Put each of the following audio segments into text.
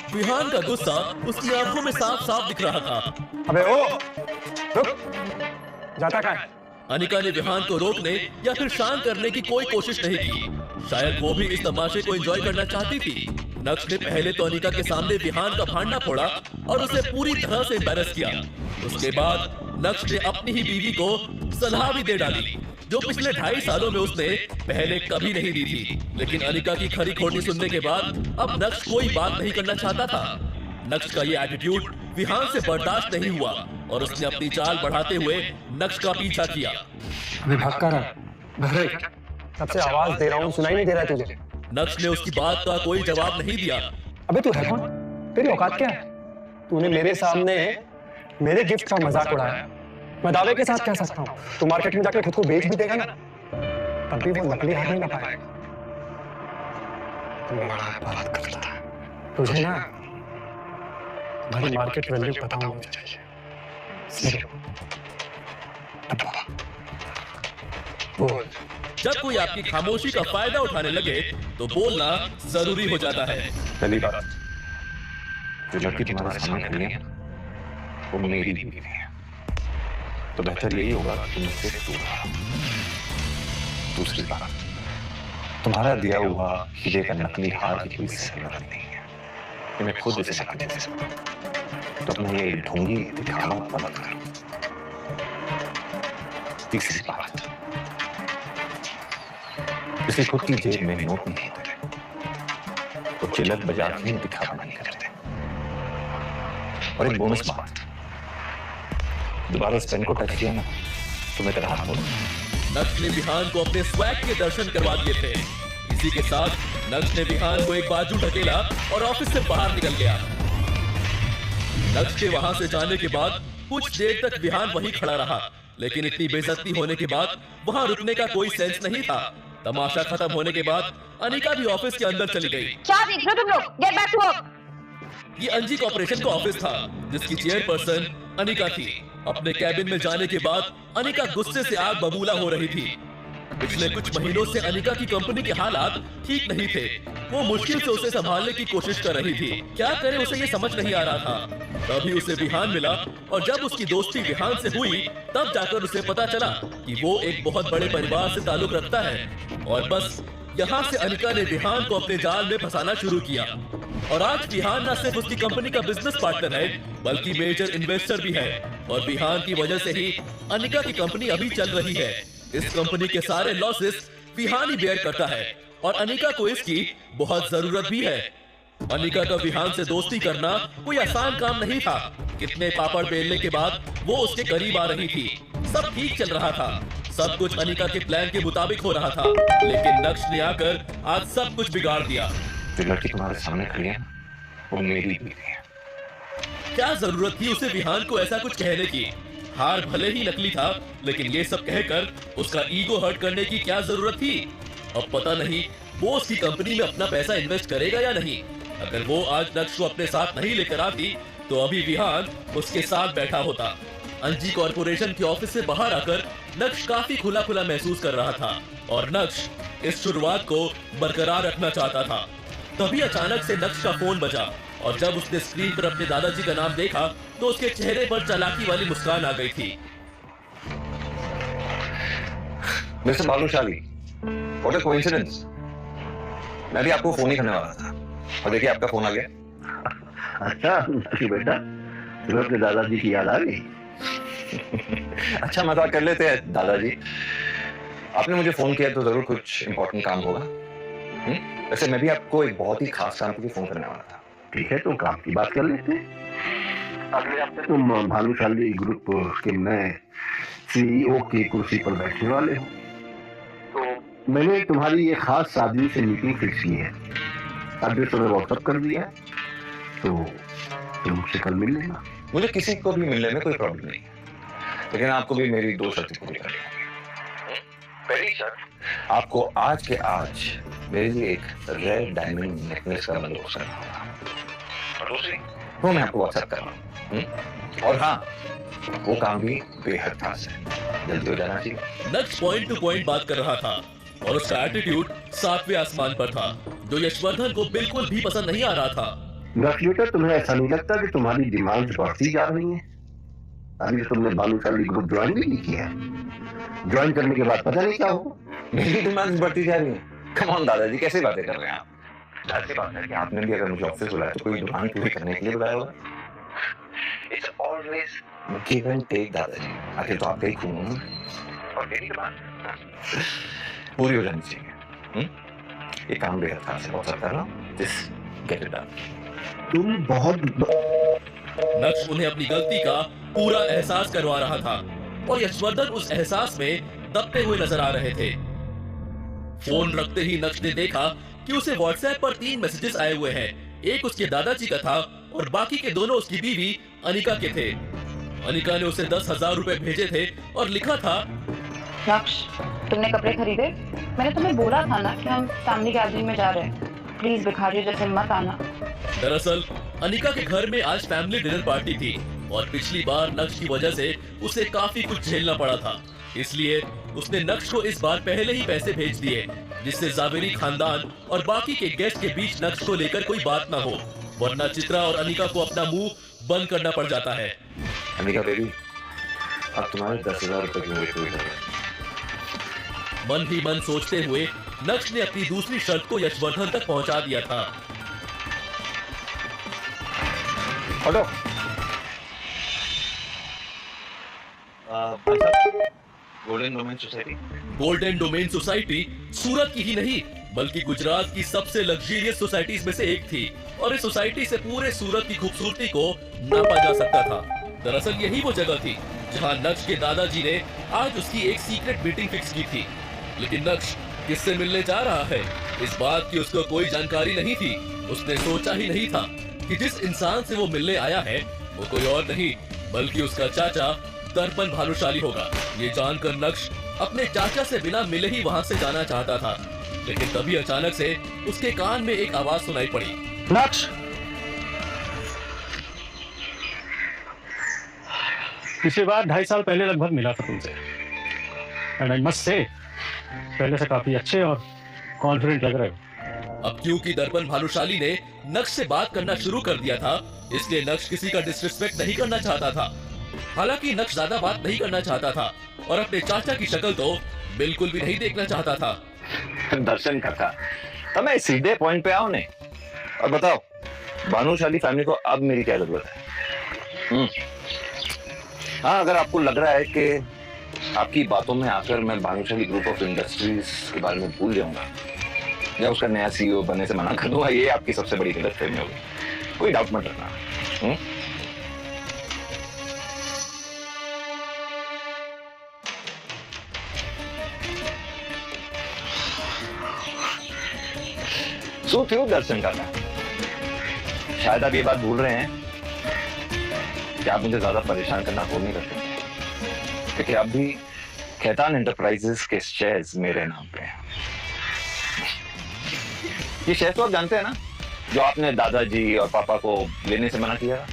विहान का गुस्सा उसकी आंखों में साफ साफ दिख रहा था। अबे ओ, रुक, जाता कहाँ है? अनिका ने विहान को रोकने या फिर शांत करने की कोई कोशिश नहीं की। शायद वो भी इस तमाशे को एंजॉय करना चाहती थी। नक्श ने पहले तो अनिका के सामने विहान का भांडा फोड़ा और उसे पूरी तरह से एम्बैरस किया। उसके बाद नक्श ने अपनी ही बीवी को सलाह भी दे डाली, जो पिछले 2.5 सालों में उसने पहले कभी नहीं दी थी। लेकिन अनिका की खरी खोटी सुनने के बाद अब नक्श कोई बात नहीं करना चाहता था। नक्श का ये एटीट्यूड विहान से बर्दाश्त नहीं हुआ और उसने अपनी चाल बढ़ाते हुए नक्श का पीछा किया। अबे भाग कर, तब से आवाज दे रहा हूँ, सुनाई नहीं दे रहा है तुझे? नक्श ने उसकी बात का कोई जवाब नहीं दिया। अबे तू है कौन? तेरी औकात क्या है? तूने मेरे सामने मेरे गिफ्ट का मजाक उड़ाया। मैं दावे के साथ कह सकता हूँ तू मार्केट में जाकर खुद को बेच भी देगा ना, तब भी वो नकली हार नहीं ला पाएगा। तू बड़ा बात करता है, तुझे ना तुम्हारी मार्केट वैल्यू पता होनी चाहिए। बोल। जब कोई आपकी खामोशी का फायदा उठाने लगे तो बोलना जरूरी हो जाता है। पहली बात, जो लड़की तुम्हारे सामने खड़ी है वो मेरी बीवी है, तो बेहतर यही होगा कि मुझसे दूर रहो। दूसरी बात, तुम्हारा दिया हुआ हीरे का नकली हार की कोई जरूरत नहीं है, कि मैं खुद इसे लगा दे सकता हूं। तो तुम ये ढोंगी दिखाना बंद करो। तीसरी बात, किसी खुद की जेब में नोट नहीं होते तो चिलक बजा के दिखावा नहीं करते। और एक बोनस बात, दोबारा इस पेन को टच किया ना तो मैं तेरा हाथ तोड़ूंगा। नक्श ने विहान को अपने स्वैग के दर्शन करवा दिए थे। इसी के साथ नक्श ने विहान को एक बाजू ढकेला और ऑफिस से बाहर निकल गया। नक्श के वहां से जाने के बाद कुछ देर तक विहान वहीं खड़ा रहा, लेकिन इतनी बेइज्जती होने के बाद वहां रुकने का कोई सेंस नहीं था। तमाशा खत्म होने के बाद अनिका भी ऑफिस के अंदर चली गई। क्या देख रहे हो तुम लोग? Get back to work. ये अंजी कॉर्पोरेशन का ऑफिस था, जिसकी चेयरपर्सन अनिका थी। अपने कैबिन में जाने के बाद अनिका गुस्से से आग बबूला हो रही थी। पिछले कुछ महीनों से अनिका की कंपनी के हालात ठीक नहीं थे। वो मुश्किल से उसे संभालने की कोशिश कर रही थी। क्या करे उसे ये समझ नहीं आ रहा था। तभी उसे विहान मिला और जब उसकी दोस्ती विहान से हुई तब जाकर उसे पता चला कि वो एक बहुत बड़े परिवार से ताल्लुक रखता है। और बस यहाँ से अनिका ने विहान को अपने जाल में फंसाना शुरू किया। और आज विहान न सिर्फ उसकी कंपनी का बिजनेस पार्टनर है, बल्कि मेजर इन्वेस्टर भी है। और विहान की वजह से ही अनिका की कंपनी अभी चल रही है। इस कंपनी के सारे लॉसेस विहान ही बेयर करता है और अनिका को इसकी बहुत जरूरत भी है। अनिका का विहान से दोस्ती करना कोई आसान काम नहीं था। कितने पापड़ बेलने के बाद वो उसके करीब आ रही थी। सब ठीक चल रहा था, सब कुछ अनिका के प्लान के मुताबिक हो रहा था, लेकिन नक्श ने आकर आज सब कुछ बिगाड़ दिया। जो लड़की तुम्हारे सामने खड़ी है वो मेरी बीवी है। क्या जरूरत थी उसे विहान को ऐसा कुछ कहने की? हार भले ही नकली था, लेकिन ये सब कहकर उसका ईगो हर्ट करने की क्या जरूरत थी? अब पता नहीं वो उसकी कंपनी में अपना पैसा इन्वेस्ट करेगा या नहीं। अगर वो आज नक्श को अपने साथ नहीं लेकर आती तो अभी विहान उसके साथ बैठा होता। अंजी कॉर्पोरेशन के ऑफिस से बाहर आकर नक्श काफी खुला खुला महसूस कर रहा था और नक्श इस शुरुआत को बरकरार रखना चाहता था। तभी अचानक से नक्श का फोन बजा और जब उसने स्क्रीन पर अपने दादाजी का नाम देखा तो उसके चेहरे पर चालाकी वाली मुस्कान आ गई थी। Mister Bhanushali, what a coincidence. मैं भी आपको फोन ही करने वाला था और देखिए आपका फोन आ गया। अच्छा बेटा, तुम्हें अपने दादाजी की याद आ गई? अच्छा मजाक कर लेते हैं दादाजी। आपने मुझे फोन किया तो जरूर कुछ इंपॉर्टेंट काम होगा। वैसे मैं भी आपको एक बहुत ही खास काम के लिए फोन करने वाला था। ठीक है, तो काम की बात कर लेते हैं। अगले हफ्ते तुम भानुशाली ग्रुप के नए सीईओ की कुर्सी पर बैठने वाले हो, तो मैंने तुम्हारी ये खास आदमी से मीटिंग फिक्स की है। एड्रेस तुम्हें व्हाट्सएप कर दिया है, तो तुम मुझसे कल मिल लेना। मुझे किसी को भी मिलने में कोई प्रॉब्लम नहीं है, लेकिन आपको भी मेरी 2 शर्तें पूरी करनी होंगी। पहली शर्त, आपको आज के आज मेरे लिए एक रेड डायमंड नेकलेस का बंदोबस्त करना होगा। और दूसरी, वो मैं आपको व्हाट्सएप कर रहा हूँ। और हाँ, वो काम भी बेहद खास है, जल्दी हो जाना चाहिए। नक्श पॉइंट टू पॉइंट बात कर रहा था और उसका एटीट्यूड 7वें आसमान पर था, जो यशवर्धन को बिल्कुल भी पसंद नहीं आ रहा था। नक्श बेटा, तुम्हें ऐसा नहीं लगता कि तुम्हारी डिमांड बढ़ती जा रही है? अभी तो तुमने भानुशाली ग्रुप ज्वाइन भी नहीं किया। ज्वाइन करने के बाद पता नहीं क्या हो। मेरी डिमांड बढ़ती जा रही है। कम ऑन दादाजी, कैसे बातें कर रहे हैं आप? ऐसी बात है कि आपने भी अगर मुझे ऑफिस बुलाया तो कोई डिमांड पूरी करने के लिए बुलाया होगा। It's always give and take दादाजी। आखिर तो आपका ही खून है और मेरी डिमांड पूरी हो जानी चाहिए। ये काम बेहद खास है, बहुत सकता है। Just get it done. तुम बहुत नक्श उन्हें अपनी गलती का पूरा एहसास करवा रहा था और यशवर्धन उस एहसास में दबते हुए नजर आ रहे थे। फोन रखते ही नक्श ने देखा कि उसे व्हाट्सएप पर 3 मैसेजेस आए हुए हैं। एक उसके दादाजी का था और बाकी के दोनों उसकी बीवी अनिका के थे। अनिका ने उसे 10,000 रुपए भेजे थे और लिखा था, नक्श, तुमने कपड़े खरीदे? मैंने तुम्हें बोला था ना कि हम फैमिली गैदरिंग में जा रहे हैं। प्लीज भिखारी जैसे मत आना। दरअसल अनिका के घर में आज फैमिली डिनर पार्टी थी और पिछली बार नक्श की वजह से उसे काफी कुछ झेलना पड़ा था। इसलिए उसने नक्श को इस बार पहले ही पैसे भेज दिए, जिससे जावेरी खानदान और बाकी के गेस्ट के बीच नक्श को लेकर कोई बात ना हो, वरना चित्रा और अनिका को अपना मुंह बंद करना पड़ जाता है। अनिका बेबी, अब तुम्हारे 10,000 रुपए की वेट हुई है। मन ही मन सोचते हुए नक्श ने अपनी दूसरी शर्त को यशवर्धन तक पहुंचा दिया था। हटो। Golden domain society. Golden domain society Surat की ही नहीं बल्कि गुजरात की सबसे लग्जरियस सोसाइटीज में से एक थी और इस सोसाइटी से पूरे सूरत की खूबसूरती को नापा जा सकता था। दरअसल यही वो जगह थी जहां नक्श के दादाजी ने आज उसकी एक सीक्रेट मीटिंग फिक्स की थी। लेकिन नक्श किससे मिलने जा रहा है, इस बात की उसको कोई जानकारी नहीं थी। उसने सोचा ही नहीं था कि जिस इंसान से वो मिलने आया है वो कोई और नहीं बल्कि उसका चाचा दर्पण भानुशाली होगा। ये जानकर नक्श अपने चाचा से बिना मिले ही वहां से जाना चाहता था, लेकिन तभी अचानक से उसके कान में एक आवाज सुनाई पड़ी। नक्श, पिछली बार 2.5 साल पहले लगभग मिला था तुमसे एंड आई मस्ट से पहले से काफी अच्छे और कॉन्फिडेंट लग रहे हो। अब क्योंकि दर्पण भानुशाली ने नक्श से बात करना शुरू कर दिया था, इसलिए नक्श किसी का डिसरिस्पेक्ट नहीं करना चाहता था। हालांकि नक्श ज्यादा बात नहीं करना चाहता था और अपने चाचा की शक्ल तो बिल्कुल भी नहीं देखना चाहता था। दर्शन काका, તમે सीधे पॉइंट पे आओ ने और बताओ भानुशाली फैमिली को अब मेरी क्या जरूरत है। हाँ, अगर आपको लग रहा है कि आपकी बातों में आकर मैं भानुशाली ग्रुप ऑफ इंडस्ट्रीज के बारे में भूल जाऊंगा या उसका नया सीईओ बनने से मना कर दूंगा, ये आपकी सबसे बड़ी गलतफहमी होगी। कोई डाउट मत रखना। सो क्यों दर्शन करना? शायद आप ये बात भूल रहे हैं कि आप मुझे ज्यादा परेशान करना हो नहीं करते, क्योंकि आप भी खेतान एंटरप्राइजेस के शेयर्स मेरे नाम पे हैं। ये शेयर्स तो आप जानते हैं ना, जो आपने दादाजी और पापा को लेने से मना किया।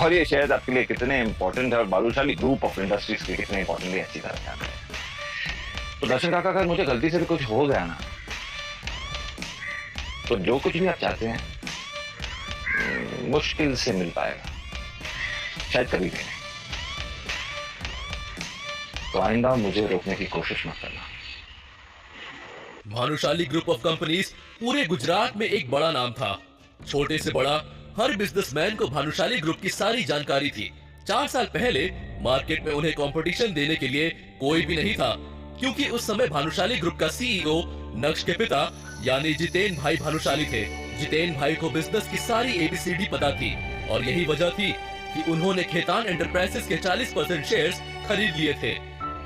और ये शेयर्स आपके लिए कितने इंपॉर्टेंट है और भानुशाली ग्रुप ऑफ इंडस्ट्रीज के कितने इंपॉर्टेंट है अच्छी तरह जानते हैं। तो दर्शन काका, अगर मुझे गलती से भी कुछ हो गया ना, तो जो कुछ भी आप चाहते हैं मुश्किल से मिल पाएगा, शायद कभी भी नहीं। तो आइंदा मुझे रोकने की कोशिश मत करना। भानुशाली ग्रुप ऑफ कंपनीज पूरे गुजरात में एक बड़ा नाम था। छोटे से बड़ा हर बिजनेसमैन को भानुशाली ग्रुप की सारी जानकारी थी। 4 साल पहले मार्केट में उन्हें कंपटीशन देने के लिए कोई भी नहीं था, क्योंकि उस समय भानुशाली ग्रुप का सीईओ नक्श के पिता यानी जितेन भाई भानुशाली थे। जितेन भाई को बिजनेस की सारी एबीसीडी पता थी और यही वजह थी कि उन्होंने खेतान एंटरप्राइजेस के 40% शेयर्स खरीद लिए थे।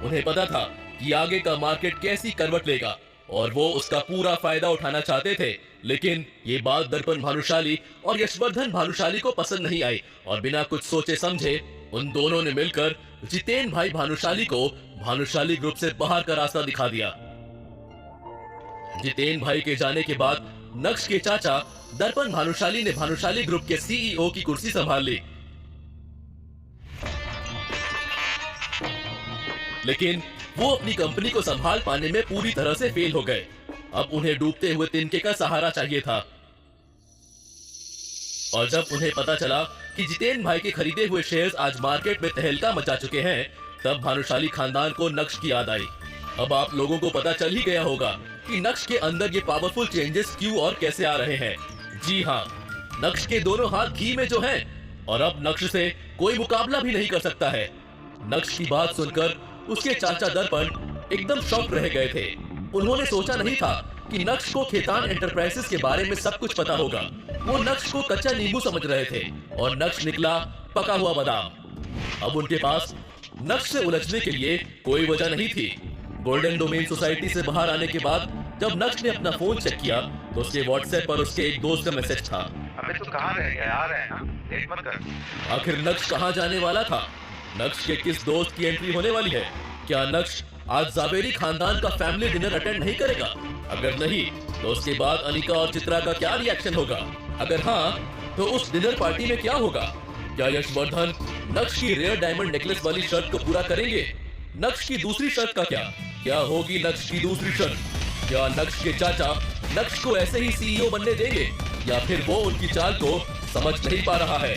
उन्हें पता था कि आगे का मार्केट कैसी करवट लेगा और वो उसका पूरा फायदा उठाना चाहते थे। लेकिन ये बात दर्पण भानुशाली और यशवर्धन भानुशाली को पसंद नहीं आई और बिना कुछ सोचे समझे उन दोनों ने मिलकर जितेन भाई भानुशाली को भानुशाली ग्रुप से बाहर का रास्ता दिखा दिया। जितेन भाई के जाने के बाद नक्श के चाचा दर्पण भानुशाली ने भानुशाली ग्रुप के सीईओ की कुर्सी संभाल ली। लेकिन वो अपनी कंपनी को संभाल पाने में पूरी तरह से फेल हो गए। अब उन्हें डूबते हुए तिनके का सहारा चाहिए था। और जब उन्हें पता चला कि जितेन भाई के खरीदे हुए शेयर्स आज मार्केट में तहलका मचा चुके हैं, तब भानुशाली खानदान को नक्श की याद आई। अब आप लोगों को पता चल ही गया होगा कि नक्श के अंदर ये पावरफुल चेंजेस क्यों और कैसे आ रहे हैं। जी हाँ, नक्श के दोनों हाथ घी में जो हैं, और अब नक्श से कोई मुकाबला भी नहीं कर सकता है। नक्श की बात सुनकर उसके चाचा दर्पण एकदम शॉक रह गए थे। उन्होंने सोचा नहीं था कि नक्श को खेतान एंटरप्राइजेस के बारे में सब कुछ पता होगा। वो नक्श को कच्चा नींबू समझ रहे थे और नक्श निकला पका हुआ बादाम। अब उनके पास नक्श से उलझने के लिए कोई वजह नहीं थी। गोल्डन डोमेन सोसाइटी से बाहर आने के बाद जब नक्श ने अपना फोन चेक किया तो उसके व्हाट्सएप पर उसके एक दोस्त का मैसेज था। अबे तू कहाँ रह गया यार? लेट मत कर। आखिर नक्श कहाँ जाने वाला था? नक्श के किस दोस्त की एंट्री होने वाली है? क्या नक्श आज जावेरी खानदान का फैमिली डिनर अटेंड नहीं करेगा? अगर नहीं तो उसके बाद अनिका और चित्रा का क्या रिएक्शन होगा? अगर हाँ तो उस डिनर पार्टी में क्या होगा? क्या यशवर्धन नक्श की रेयर डायमंड नेकलेस वाली शर्त को पूरा करेंगे? नक्श की दूसरी शर्त का क्या होगी नक्श की दूसरी शर्त? क्या नक्श के चाचा नक्श को ऐसे ही सीईओ बनने देंगे या फिर वो उनकी चाल को समझ नहीं पा रहा है?